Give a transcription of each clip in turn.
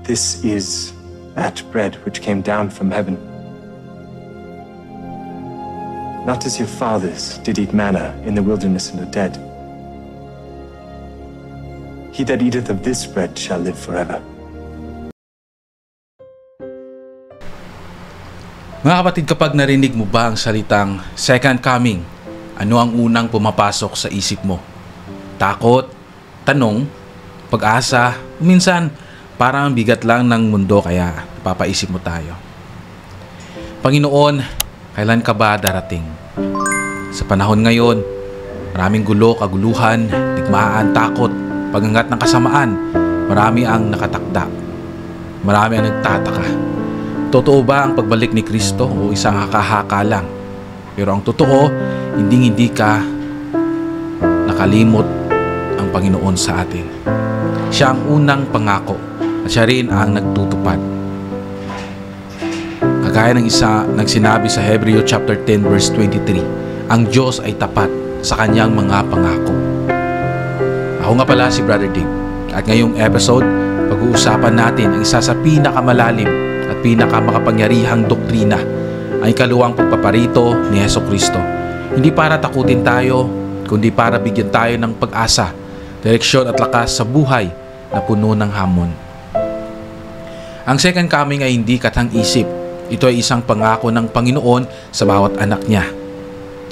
This is that bread which came down from heaven. Not as your fathers did eat manna in the wilderness and are dead. He that eateth of this bread shall live forever. Mga kapatid, kapag narinig mo ba ang salitang second coming, ano ang unang pumapasok sa isip mo? Takot, tanong, pag-asa, minsan parang bigat lang ng mundo kaya papaisip mo tayo. Panginoon, kailan ka ba darating? Sa panahon ngayon, maraming gulo, kaguluhan, digmaan, takot, pagangat ng kasamaan, marami ang nakatakda. Marami ang nagtataka. Totoo ba ang pagbalik ni Kristo o isang haka-haka lang? Pero ang totoo, hindi ka nakalimot ang Panginoon sa atin. Siya ang unang pangako at siya rin ang nagtutupad. Kagaya ng isa nagsinabi sa Hebreo chapter 10 verse 23, ang Diyos ay tapat sa kanyang mga pangako. Ako nga pala si Brother Dave at ngayong episode, pag-uusapan natin ang isa sa pinakamalalim at pinakamakapangyarihang doktrina, ang ikaluwang pagpaparito ni Jesucristo. Hindi para takutin tayo, kundi para bigyan tayo ng pag-asa, direksyon at lakas sa buhay na puno ng hamon. Ang second coming ay hindi katang-isip. Ito ay isang pangako ng Panginoon sa bawat anak niya.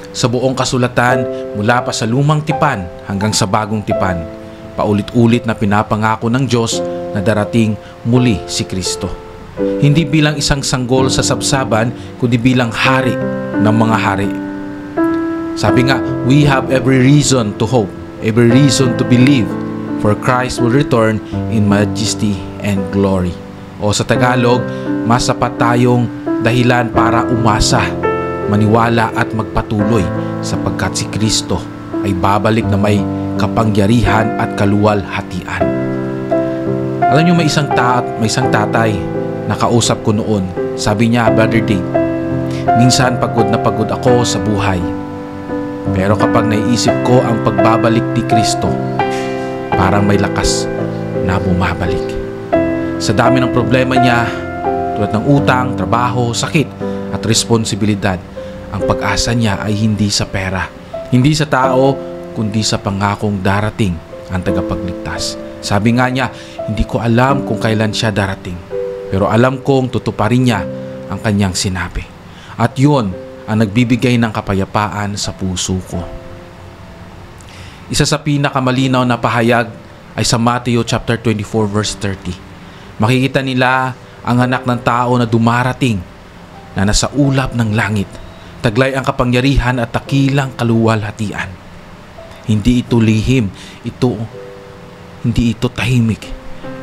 Sa buong kasulatan, mula pa sa lumang tipan hanggang sa bagong tipan, paulit-ulit na pinapangako ng Diyos na darating muli si Kristo. Hindi bilang isang sanggol sa sabsaban, kundi bilang hari ng mga hari. Sabi nga, we have every reason to hope, every reason to believe, for Christ will return in majesty and glory. O sa Tagalog, mas sapat tayong dahilan para umasa, maniwala at magpatuloy sapagkat si Kristo ay babalik na may kapangyarihan at kaluwalhatian. Alam niyo, may isang tatay nakausap ko noon. Sabi niya, Brother Dave, minsan pagod na pagod ako sa buhay. Pero kapag naiisip ko ang pagbabalik ni Kristo, parang may lakas na bumabalik. Sa dami ng problema niya, tulad ng utang, trabaho, sakit at responsibilidad, ang pag-asa niya ay hindi sa pera, hindi sa tao, kundi sa pangakong darating ang tagapagligtas. Sabi nga niya, hindi ko alam kung kailan siya darating, pero alam kong tutuparin niya ang kanyang sinabi. At yun ang nagbibigay ng kapayapaan sa puso ko. Isa sa pinakamalinaw na pahayag ay sa Matthew chapter 24 verse 30. Makikita nila ang anak ng tao na dumarating na nasa ulap ng langit. Taglay ang kapangyarihan at takilang kaluwalhatian. Hindi ito lihim, hindi ito tahimik.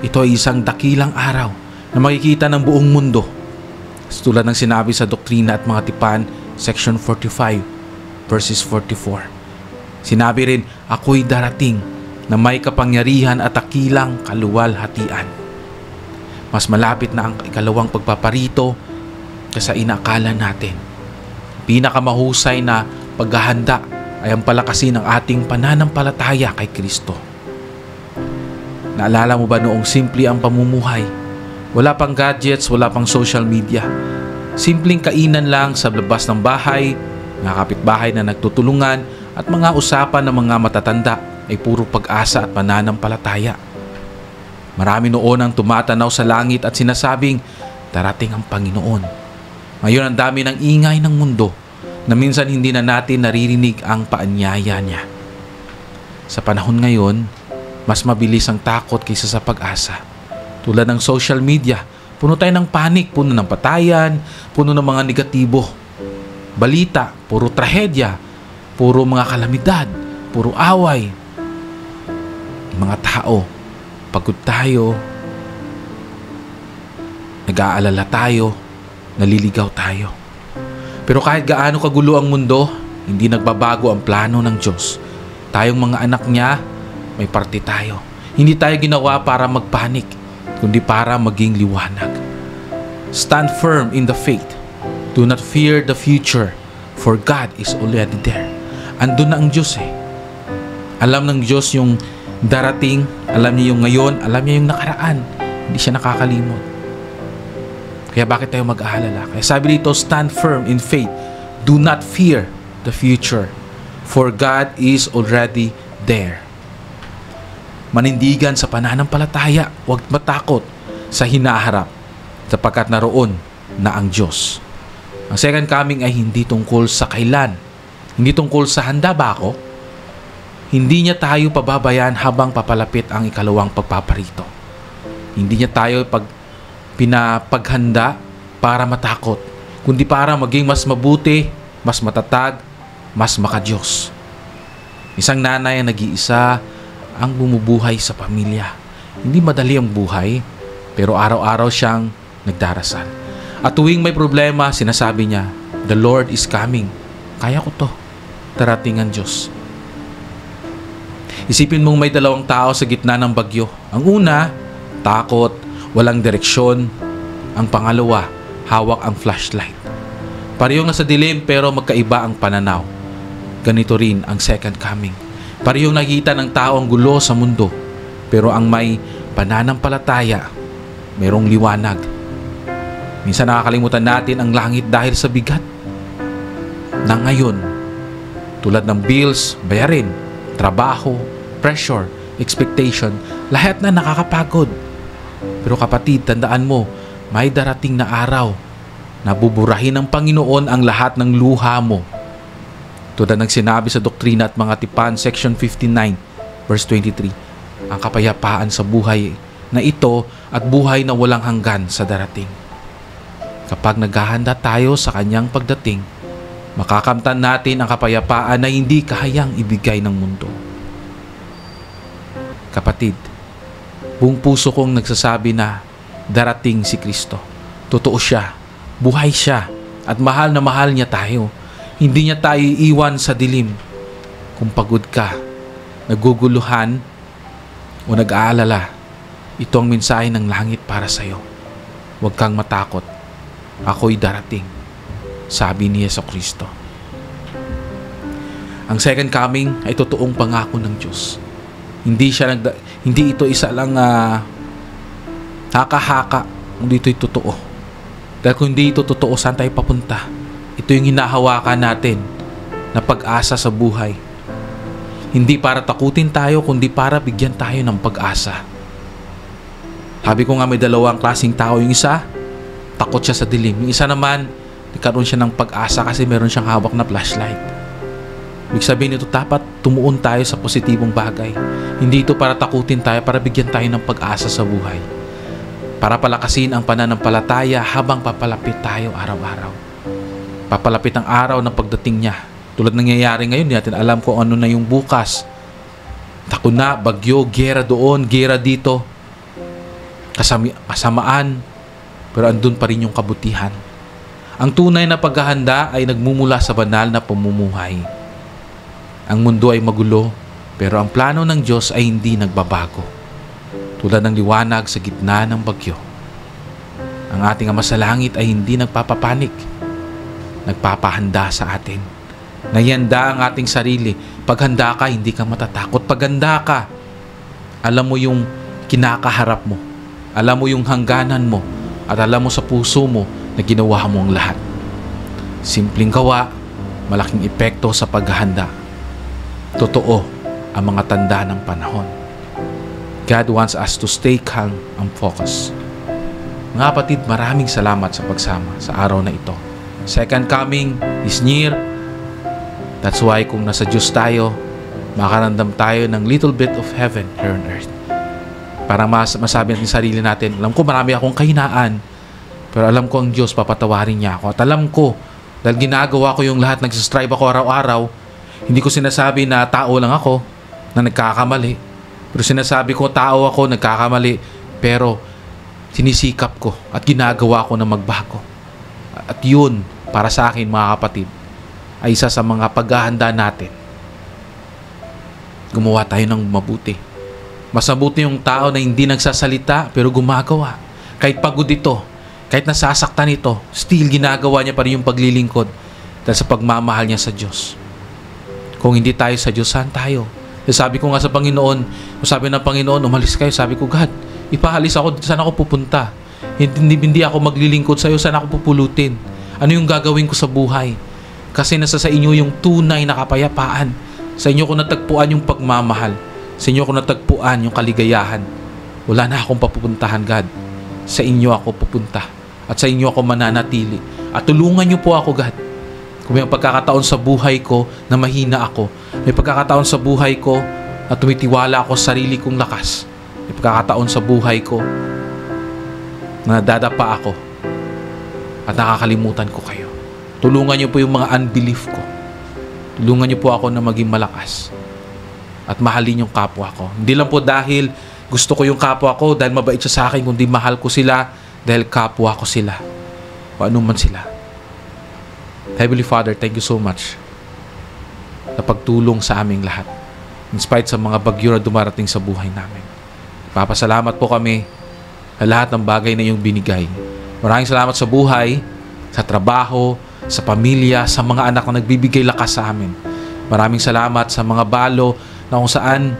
Ito ay isang dakilang araw na makikita ng buong mundo. Tulad ng sinabi sa Doktrina at Mga Tipan, section 45, verses 44. Sinabi rin, ako'y darating na may kapangyarihan at takilang kaluwalhatian. Mas malapit na ang ikalawang pagpaparito kaysa inakala natin. Pinakamahusay na paghahanda ay ang palakasin ng ating pananampalataya kay Kristo. Naalala mo ba noong simple ang pamumuhay? Wala pang gadgets, wala pang social media. Simpleng kainan lang sa labas ng bahay, mga kapitbahay na nagtutulungan at mga usapan ng mga matatanda ay puro pag-asa at pananampalataya. Marami noon ang tumatanaw sa langit at sinasabing, darating ang Panginoon. Ngayon ang dami ng ingay ng mundo na minsan hindi na natin naririnig ang paanyaya niya. Sa panahon ngayon, mas mabilis ang takot kaysa sa pag-asa. Tulad ng social media, puno tayo ng panik, puno ng patayan, puno ng mga negatibo. Balita, puro trahedya, puro mga kalamidad, puro away. Mga tao, pagod tayo, nag-aalala tayo, naliligaw tayo. Pero kahit gaano kagulo ang mundo, hindi nagbabago ang plano ng Diyos. Tayong mga anak niya, may parte tayo. Hindi tayo ginawa para magpanik, kundi para maging liwanag. Stand firm in the faith. Do not fear the future, for God is already there. Andun na ang Diyos eh. Alam ng Diyos yung darating, alam niya yung ngayon, alam niya yung nakaraan. Hindi siya nakakalimot. Kaya bakit tayo mag-aalala? Kaya sabi dito, stand firm in faith. Do not fear the future, for God is already there. Manindigan sa pananampalataya, huwag matakot sa hinaharap, sapagkat naroon na ang Diyos. Ang second coming ay hindi tungkol sa kailan. Hindi tungkol sa handa ba ako? Hindi niya tayo pababayaan habang papalapit ang ikalawang pagpaparito. Hindi niya tayo pinapaghanda para matakot, kundi para maging mas mabuti, mas matatag, mas makadiyos. Isang nanay ang nag-iisa ang bumubuhay sa pamilya. Hindi madali ang buhay, pero araw-araw siyang nagdarasal. At tuwing may problema, sinasabi niya, "The Lord is coming. Kaya ko to. Darating ang Diyos." Isipin mong may dalawang tao sa gitna ng bagyo. Ang una, takot, walang direksyon. Ang pangalawa, hawak ang flashlight. Parehong nasa dilim pero magkaiba ang pananaw. Ganito rin ang second coming. Parehong nakikita ng tao ang gulo sa mundo, pero ang may pananampalataya, mayroong liwanag. Minsan nakakalimutan natin ang langit dahil sa bigat na ngayon, tulad ng bills, bayarin, trabaho, pressure, expectation, lahat na nakakapagod. Pero kapatid, tandaan mo, may darating na araw na buburahin ng Panginoon ang lahat ng luha mo. Tulad ng sinabi sa Doktrina at Mga Tipan, section 59, verse 23, ang kapayapaan sa buhay na ito at buhay na walang hanggan sa darating. Kapag naghahanda tayo sa kanyang pagdating, makakamtan natin ang kapayapaan na hindi kahayang ibigay ng mundo. Kapatid, buong puso kong nagsasabi na darating si Kristo. Totoo siya, buhay siya, at mahal na mahal niya tayo. Hindi niya tayo iiwan sa dilim. Kung pagod ka, naguguluhan, o nag-aalala, ito ang mensahe ng langit para sa iyo. Huwag kang matakot. Ako'y darating, sabi ni Jesucristo. Ang second coming ay totoong pangako ng Diyos. Hindi ito isa lang haka-haka, kundi ito'y totoo. Dahil kung hindi ito totoo, saan tayo papunta? Ito yung hinahawakan natin na pag-asa sa buhay. Hindi para takutin tayo, kundi para bigyan tayo ng pag-asa. Sabi ko nga, may dalawang klaseng tao. Yung isa, takot siya sa dilim. Yung isa naman, nagkaroon siya ng pag-asa kasi meron siyang hawak na flashlight. Ibig sabihin ito, dapat tumuon tayo sa positibong bagay. Hindi ito para takutin tayo, para bigyan tayo ng pag-asa sa buhay. Para palakasin ang pananampalataya habang papalapit tayo araw-araw. Papalapit ang araw ng pagdating niya. Tulad nangyayari ngayon, natin alam kung ano na yung bukas. Takuna, bagyo, gera doon, gera dito. Kasamaan, pero andun pa rin yung kabutihan. Ang tunay na paghahanda ay nagmumula sa banal na pamumuhay. Ang mundo ay magulo, pero ang plano ng Diyos ay hindi nagbabago. Tulad ng liwanag sa gitna ng bagyo. Ang ating Ama sa langit ay hindi nagpapapanik. Nagpapahanda sa atin. Nayanda ang ating sarili. Paghanda ka, hindi ka matatakot. Paghanda ka, alam mo yung kinakaharap mo. Alam mo yung hangganan mo. At alam mo sa puso mo na ginawa mo ang lahat. Simpleng gawa, malaking epekto sa paghahanda. Totoo ang mga tanda ng panahon. God wants us to stay calm and focused. Mga kapatid, maraming salamat sa pagsama sa araw na ito. Second coming is near. That's why kung nasa Diyos tayo, makaramdam tayo ng little bit of heaven here on earth. Para masabi natin sa sarili natin, alam ko marami akong kahinaan, pero alam ko ang Diyos papatawarin niya ako. At alam ko, dahil ginagawa ko yung lahat, nagsistrive ako araw-araw, hindi ko sinasabi na tao lang ako na nagkakamali. Pero sinasabi ko, tao ako, nagkakamali, pero sinisikap ko at ginagawa ko na magbago. At yun, para sa akin mga kapatid, ay isa sa mga paghahanda natin. Gumawa tayo ng mabuti. Mas mabuti yung tao na hindi nagsasalita pero gumagawa. Kahit pagod ito, kahit nasasaktan ito, still ginagawa niya pa rin yung paglilingkod dahil sa pagmamahal niya sa Diyos. Kung hindi tayo sa Diyos, saan tayo? Sabi ko nga sa Panginoon, sabi ng Panginoon, umalis kayo. Sabi ko, God, Ipahalis ako, saan ako pupunta? Hindi ako maglilingkod sa iyo, saan ako pupulutin? Ano yung gagawin ko sa buhay? Kasi nasa sa inyo yung tunay na kapayapaan. Sa inyo ko natagpuan yung pagmamahal. Sa inyo ko natagpuan yung kaligayahan. Wala na akong papupuntahan, God. Sa inyo ako pupunta. At sa inyo ako mananatili. At tulungan niyo po ako, God. Kung may pagkakataon sa buhay ko na mahina ako, may pagkakataon sa buhay ko na tumitiwala ako sa sarili kong lakas, may pagkakataon sa buhay ko na nadadapa ako at nakakalimutan ko kayo. Tulungan niyo po yung mga unbelief ko. Tulungan niyo po ako na maging malakas at mahalin yung kapwa ko. Hindi lang po dahil gusto ko yung kapwa ko, dahil mabait siya sa akin, kundi mahal ko sila dahil kapwa ko sila. O anuman sila. Heavenly Father, thank you so much sa pagtulong sa aming lahat. In spite sa mga bagyo na dumarating sa buhay namin. Papasalamat po kami sa lahat ng bagay na iyong binigay. Maraming salamat sa buhay, sa trabaho, sa pamilya, sa mga anak na nagbibigay lakas sa amin. Maraming salamat sa mga balo na kung saan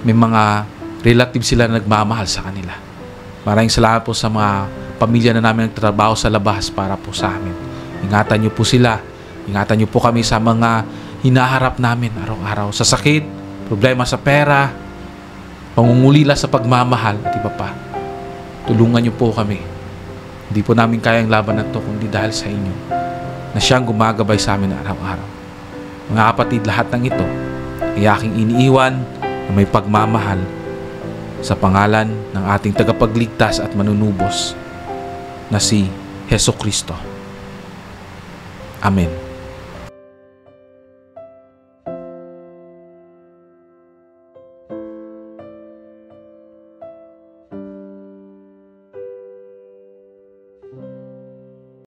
may mga relative sila na nagmamahal sa kanila. Maraming salamat po sa mga pamilya na namin nagtatrabaho sa labas para po sa amin. Ingatan niyo po sila. Ingatan niyo po kami sa mga hinaharap namin araw-araw. Sa sakit, problema sa pera, pangungulila sa pagmamahal, at iba pa. Tulungan niyo po kami. Hindi po namin kayang laban na to kundi dahil sa inyo na siyang gumagabay sa amin araw-araw. Mga kapatid, lahat ng ito ay aking iniiwan na may pagmamahal sa pangalan ng ating tagapagligtas at manunubos na si Jesucristo. Amen.